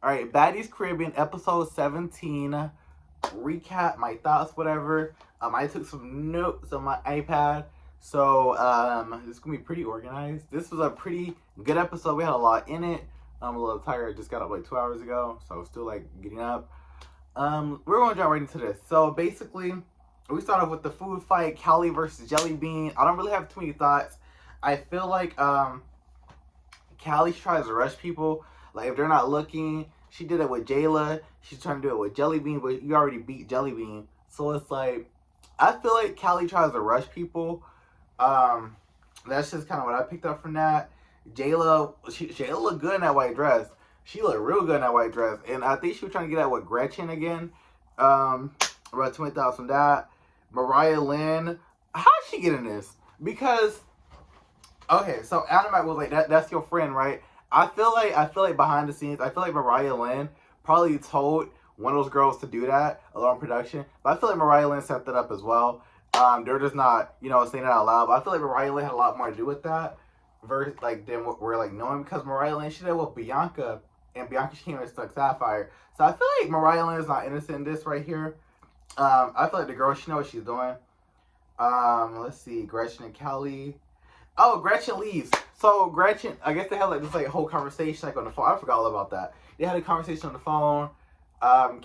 All right, Baddies Caribbean, episode 17. Recap, my thoughts, whatever. I took some notes on my iPad. So, this is going to be pretty organized. This was a pretty good episode. We had a lot in it. I'm a little tired. I just got up like 2 hours ago. So, I was still like getting up. We're going to jump right into this. So, basically, we start off with the food fight, Callie versus Jelly Bean. I don't really have too many thoughts. I feel like Callie tries to rush people. Like, if they're not looking, she did it with Jayla. She's trying to do it with Jelly Bean, but you already beat Jelly Bean. So it's like, I feel like Callie tries to rush people. That's just kind of what I picked up from that. Jayla looked good in that white dress. She looked real good in that white dress. And I think she was trying to get at with Gretchen again. About 20 thoughts on that. Mariah Lynn, how'd she get in this? Because, okay, so Animac was like, that's your friend, right? I feel like behind the scenes, I feel like Mariah Lynn probably told one of those girls to do that along production. But I feel like Mariah Lynn set that up as well. They're just not, saying it out loud. But I feel like Mariah Lynn had a lot more to do with that versus like than what we're like knowing, because Mariah Lynn, she did with Bianca, and Bianca, she came and stuck Sapphire. So I feel like Mariah Lynn is not innocent in this right here. I feel like the girl, she knows what she's doing. Let's see, Gretchen and Callie. Oh, Gretchen leaves. So Gretchen, I guess they had like this like whole conversation like on the phone. I forgot all about that. They had a conversation on the phone.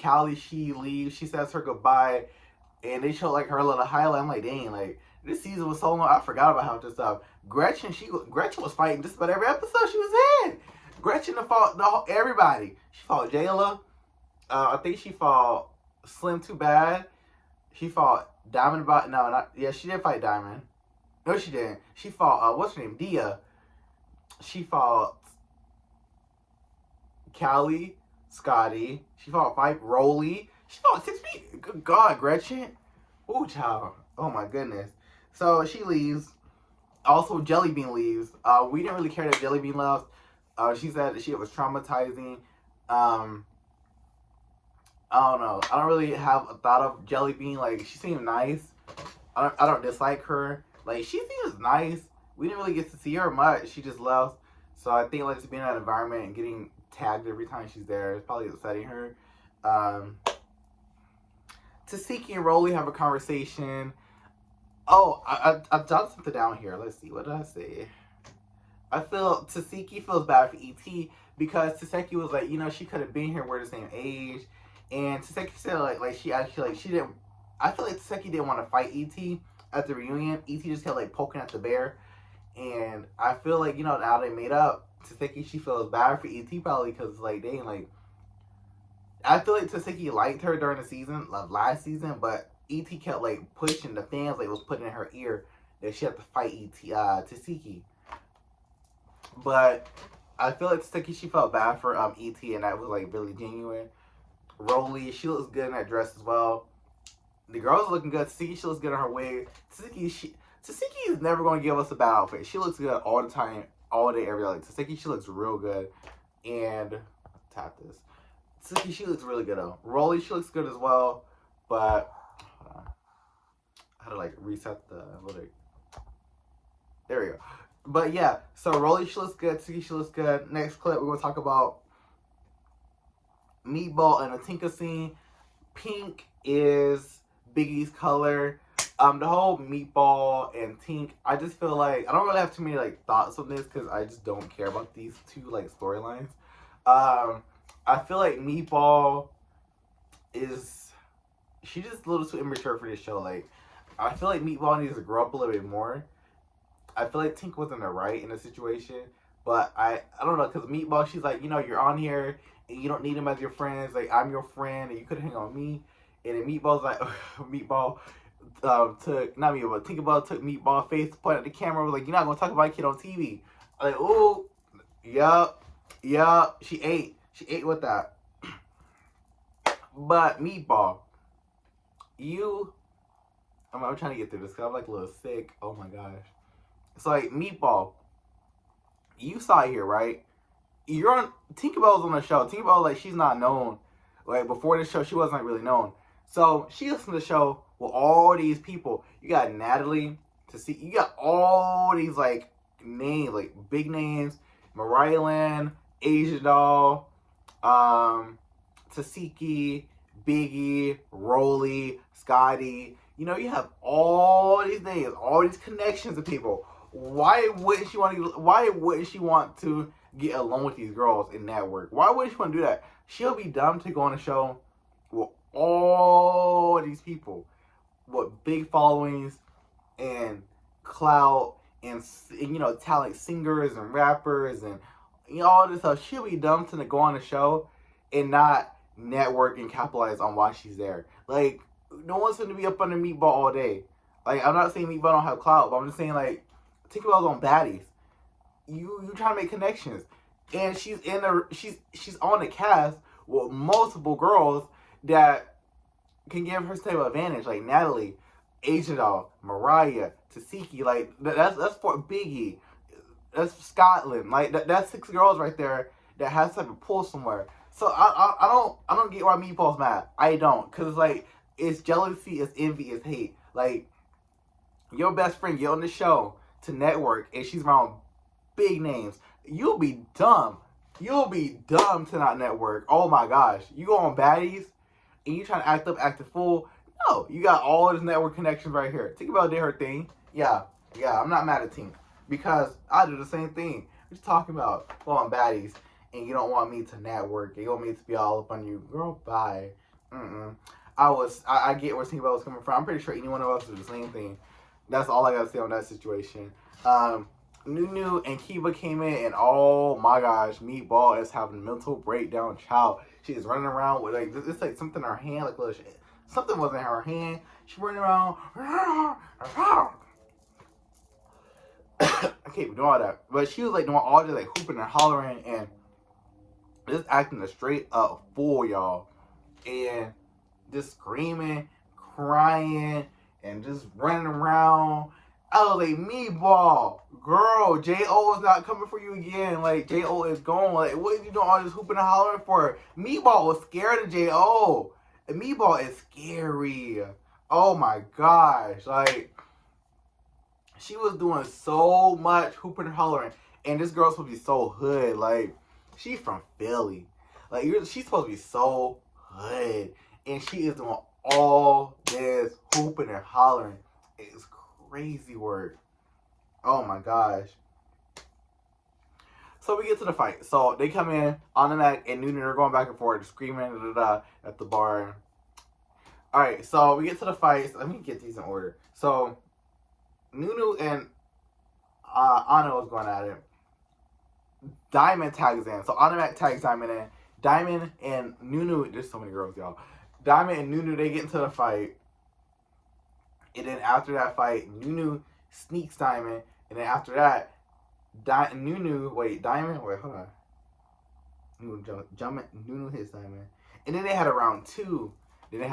Callie, she leaves. She says her goodbye, and they show like her little highlight. I'm like, dang, like this season was so long. I forgot about how this stuff. Gretchen was fighting just about every episode she was in. Gretchen fought everybody. She fought Jayla. I think she fought Slim Too Bad. She fought Diamond about she did fight Diamond. No, she didn't. She fought, what's her name? Dia. She fought Callie, Scotty. She fought Fife, Rolly. She fought 6 feet. Good God, Gretchen. Ooh, child. Oh, my goodness. So, she leaves. Also, Jelly Bean leaves. We didn't really care that Jelly Bean left. She said that she was traumatizing. I don't know. I don't really have a thought of Jelly Bean. Like, she seemed nice. I don't dislike her. Like, she seems nice. We didn't really get to see her much. She just left. So I think like just being in that environment and getting tagged every time she's there is probably upsetting her. Tasiki and Rolly have a conversation. Oh, I jotted something down here. Let's see. What did I say? I feel Tasiki feels bad for ET because Taseki was like, she could have been here. We're the same age. And Taseki said like she actually like she didn't. I feel like Taseki didn't want to fight ET at the reunion. ET just kept like poking at the bear, and I feel like now they made up. Taseki, she feels bad for ET probably because like dang, like I feel like Taseki liked her during the season, like last season, but ET kept like pushing the fans, like was putting in her ear that she had to fight Taseki. But I feel like Taseki, she felt bad for ET, and that was like really genuine. Rolly, she looks good in that dress as well. The girls are looking good. Taseki, she looks good in her wig. Taseki is never going to give us a bad outfit. She looks good all the time, all day, every day. Like, Taseki, she looks real good. And, tap this. Taseki, she looks really good though. Rolly, she looks good as well. But, hold on. I had to like reset the, there we go. But yeah, so Rolly, she looks good. Taseki, she looks good. Next clip, we're going to talk about Meatball and a Tinka scene. Pink is Biggie's color. The whole Meatball and Tink, I just feel like I don't really have too many like thoughts on this because I just don't care about these two like storylines. I feel like Meatball she's just a little too immature for this show. Like, I feel like Meatball needs to grow up a little bit more. I feel like Tink wasn't right in the situation, but I don't know, because Meatball, she's like, you're on here and you don't need him as your friends. Like, I'm your friend and you could hang on me. And then Meatball's like, Meatball Tinkerbell took Meatball face, pointed at the camera, was like, you're not going to talk about a kid on TV. I'm like, ooh, yup, she ate with that. But Meatball, I'm trying to get through this because I'm like a little sick. Oh my gosh. So like, Meatball, you saw it here, right? Tinkerbell's on the show. Tinkerbell, like, she's not known. Like, before this show, she wasn't really known. So, she listened to the show with all these people. You got Natalie, you got all these, like, names, like, big names. Mariah Lynn, Asia Doll, Tasiki, Biggie, Rolly, Scotty. You know, you have all these names, all these connections of people. Why wouldn't she want to? Why wouldn't she want to get along with these girls in network? Why wouldn't she want to do that? She'll be dumb to go on a show with all these people with big followings and clout and you know, talent singers and rappers and you know, all this stuff. She'll be dumb to go on a show and not network and capitalize on why she's there. Like, no one's going to be up under Meatball all day. Like, I'm not saying Meatball don't have clout, but I'm just saying, like, think about those on Baddies. You trying to make connections, and she's on the cast with multiple girls that can give her type of advantage, like Natalie, Asia Doll, Mariah, Tasiki. Like, that's for Biggie. That's Scotland. Like, that's 6 girls right there that has type of pull somewhere. So I don't get why Meatball's mad. I don't, cause like, it's jealousy, it's envy, it's hate. Like, your best friend get on the show to network and she's around big names. You'll be dumb. You'll be dumb to not network. Oh my gosh. You go on Baddies and you trying to act a fool. No, you got all this network connections right here. Think about her thing. Yeah, I'm not mad at Team because I do the same thing. What you talking about? Go on Baddies and you don't want me to network. You want me to be all up on you. Girl, bye. I get where Team was coming from. I'm pretty sure any one of us would do the same thing. That's all I gotta say on that situation. Nunu and Kiva came in, and oh my gosh, Meatball is having a mental breakdown. Child, she is running around with like it's like something in her hand, like little shit. Something was in her hand. She's running around. I can't even do all that, but she was like doing all this like hooping and hollering and just acting a straight up fool, y'all, and just screaming, crying, and just running around. I was like, Meatball, girl, J.O. is not coming for you again. Like, J.O. is gone. Like, what are you doing all this hooping and hollering for? Meatball was scared of J.O. And Meatball is scary. Oh my gosh. Like, she was doing so much hooping and hollering. And this girl's supposed to be so hood. Like, she's from Philly. Like, she's supposed to be so hood. And she is doing all this hooping and hollering. It's crazy work. Oh my gosh. So we get to the fight. So they come in on the mat and Nunu are going back and forth, screaming at the bar. Alright, so we get to the fight. Let me get these in order. So Nunu and Anna was going at it. Diamond tags in. So Anna tags Diamond in. Diamond and Nunu, there's so many girls, y'all. Diamond and Nunu, they get into the fight. And then after that fight, Nunu sneaks Diamond. And then after that, Diamond, hold on. Nunu hits Diamond. And then they had a round two. And then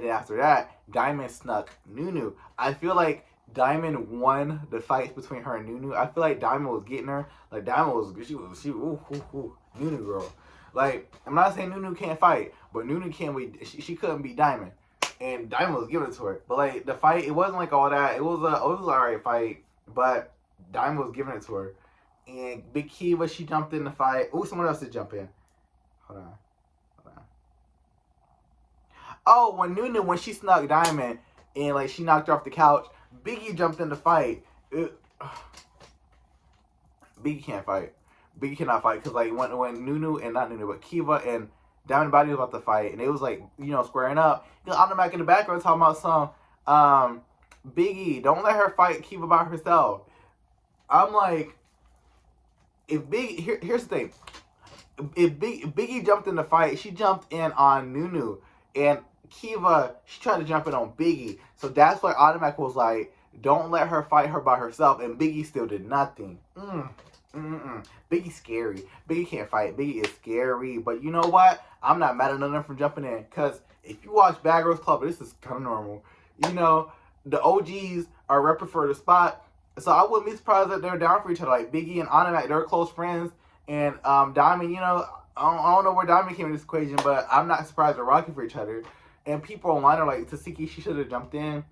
after that, Diamond snuck Nunu. I feel like Diamond won the fight between her and Nunu. I feel like Diamond was getting her. Like, Diamond was, Nunu girl. Like, I'm not saying Nunu can't fight, but Nunu can't beat, she couldn't beat Diamond. And Diamond was giving it to her. But, like, the fight, it wasn't like all that. It was an alright fight, but Diamond was giving it to her. And Big Kiva, she jumped in the fight. Ooh, someone else did jump in. Hold on. Oh, when she snuck Diamond and, like, she knocked her off the couch, Biggie jumped in the fight. Biggie can't fight. Biggie cannot fight because, like, when Nunu, and not Nunu, but Kiva and Diamond and Baddie was about to fight, and it was, like, you know, squaring up. I'm the back in the background talking about some, Biggie, don't let her fight Kiva by herself. I'm like, if Biggie, here's the thing. If Biggie jumped in the fight, she jumped in on Nunu, and Kiva, she tried to jump in on Biggie. So that's why Automatic was like, don't let her fight her by herself, and Biggie still did nothing. Biggie's scary. Biggie can't fight. Biggie is scary. But you know what? I'm not mad at none of them from jumping in. Because if you watch Bad Girls Club, this is kind of normal. You know, the OGs are repping for the spot. So I wouldn't be surprised that they're down for each other. Like Biggie and Automatic, they're close friends. And Diamond, you know, I don't know where Diamond came in this equation, but I'm not surprised they're rocking for each other. And people online are like, Tasiki, she should have jumped in.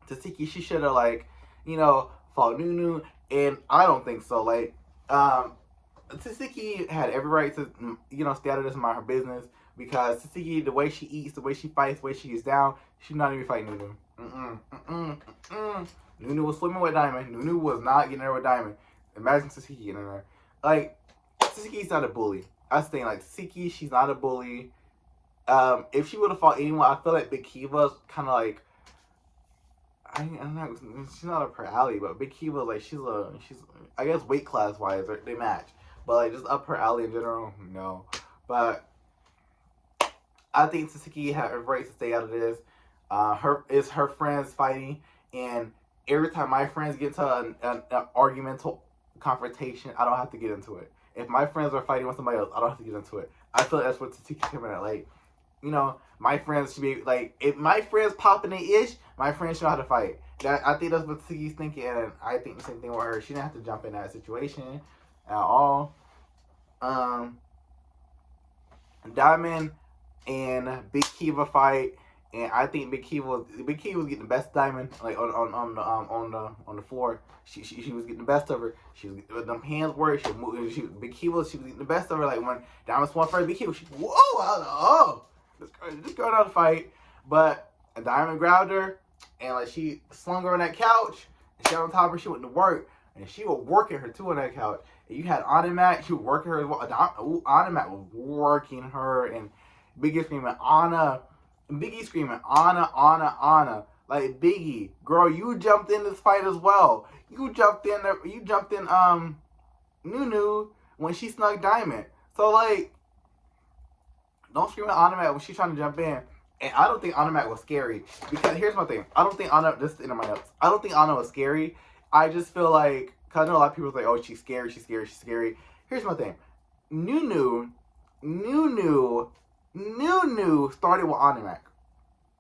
Tasiki, she should have, like, you know, fought Nunu. And I don't think so. Like, Tasiki had every right to, stay out of this and mind her business, because Tasiki, the way she eats, the way she fights, the way she gets down, she's not even fighting Nunu. Nunu was swimming with Diamond. Nunu was not getting there with Diamond. Imagine Tasiki getting there. Like, Tasiki's not a bully. I was saying, like, Tasiki, she's not a bully. If she would have fought anyone, I feel like Big Kiva's kind of like, I'm not, she's not up her alley, but Big Kiva, like, she's I guess weight class wise, they match. But, like, just up her alley in general, no. But I think Tasiki had a right to stay out of this. Her friends fighting, and every time my friends get to an argumental confrontation, I don't have to get into it. If my friends are fighting with somebody else, I don't have to get into it. I feel like that's what Tasiki coming at. Like, my friends should be like, if my friends popping the ish, my friends should know how to fight. I think that's what Taki's thinking, and I think the same thing with her. She didn't have to jump in that situation at all. Diamond and Big Kiva fight, and I think Big Kiva was getting the best Diamond, like on the floor. She was getting the best of her. She was, them hands work. Big Kiva, she was getting the best of her. Like when Diamond swung first, Big Kiva, this girl know how to fight. But Diamond grabbed her, and like she slung her on that couch, and she got on top of her. She went to work, and she was working her too on that couch. And you had Animac, she was working her as well. Animac was working her, and Biggie screaming, Anna. And Biggie screaming, Anna, Anna, Anna. Like, Biggie, girl, you jumped in this fight as well. You jumped in Nunu when she snuck Diamond. So, like, don't scream at Animac when she's trying to jump in. And I don't think Animac was scary. Because here's my thing. I don't think Anna, this is the end of my notes. I don't think Anna was scary. I just feel like, because I know a lot of people are like, oh, she's scary, she's scary, she's scary. Here's my thing. Nunu started with Animac.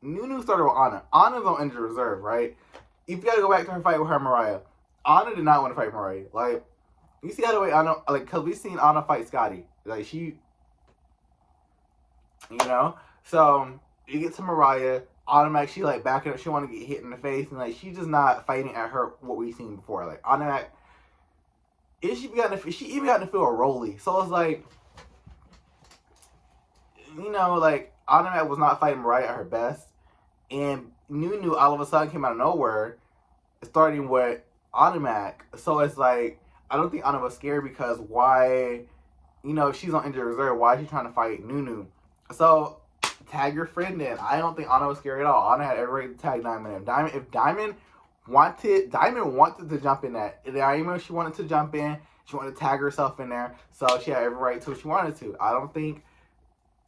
Nunu started with Anna. Anna's on injured reserve, right? If you gotta go back to her fight with her Mariah, Anna did not want to fight Mariah. Like, you see how the way Anna, like, because we've seen Anna fight Scotty. Like, she, So, you get to Mariah, Automatic, she, like, backing up. She want to get hit in the face. And, like, she's just not fighting at her, what we've seen before. Like, Automatic, she even got to feel a Rolly. So, it's like, like, Automatic was not fighting Mariah at her best. And Nunu all of a sudden came out of nowhere, starting with Automatic. So, it's like, I don't think Anna was scared because why, she's on injured reserve. Why is she trying to fight Nunu? So, tag your friend in. I don't think Anna was scared at all. Anna had every right to tag Diamond in. If Diamond wanted to jump in that. She wanted to jump in. She wanted to tag herself in there. So, she had every right to if she wanted to. I don't think,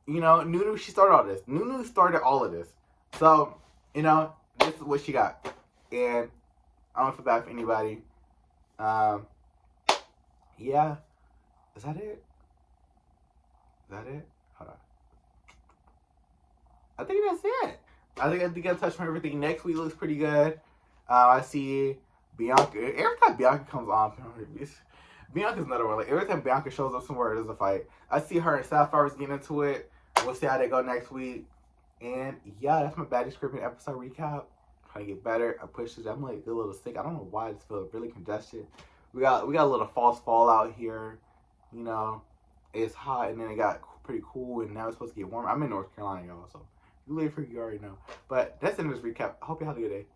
Nunu, she started all this. Nunu started all of this. So, this is what she got. And I don't feel bad for anybody. Yeah. Is that it? Hold on. I think that's it. I think I touched on everything. Next week looks pretty good. I see Bianca. Every time Bianca comes on, Bianca's another one. Like, every time Bianca shows up somewhere, there's a fight. I see her and Sapphire's getting into it. We'll see how they go next week. And yeah, that's my Baddie scripting episode recap. Trying to get better. I pushed it. I'm like a little sick. I don't know why I just feel really congested. We got a little false fall out here. It's hot, and then it got pretty cool, and now it's supposed to get warmer. I'm in North Carolina, y'all, so if you live here, you already know. But that's the end of this recap. I hope you have a good day.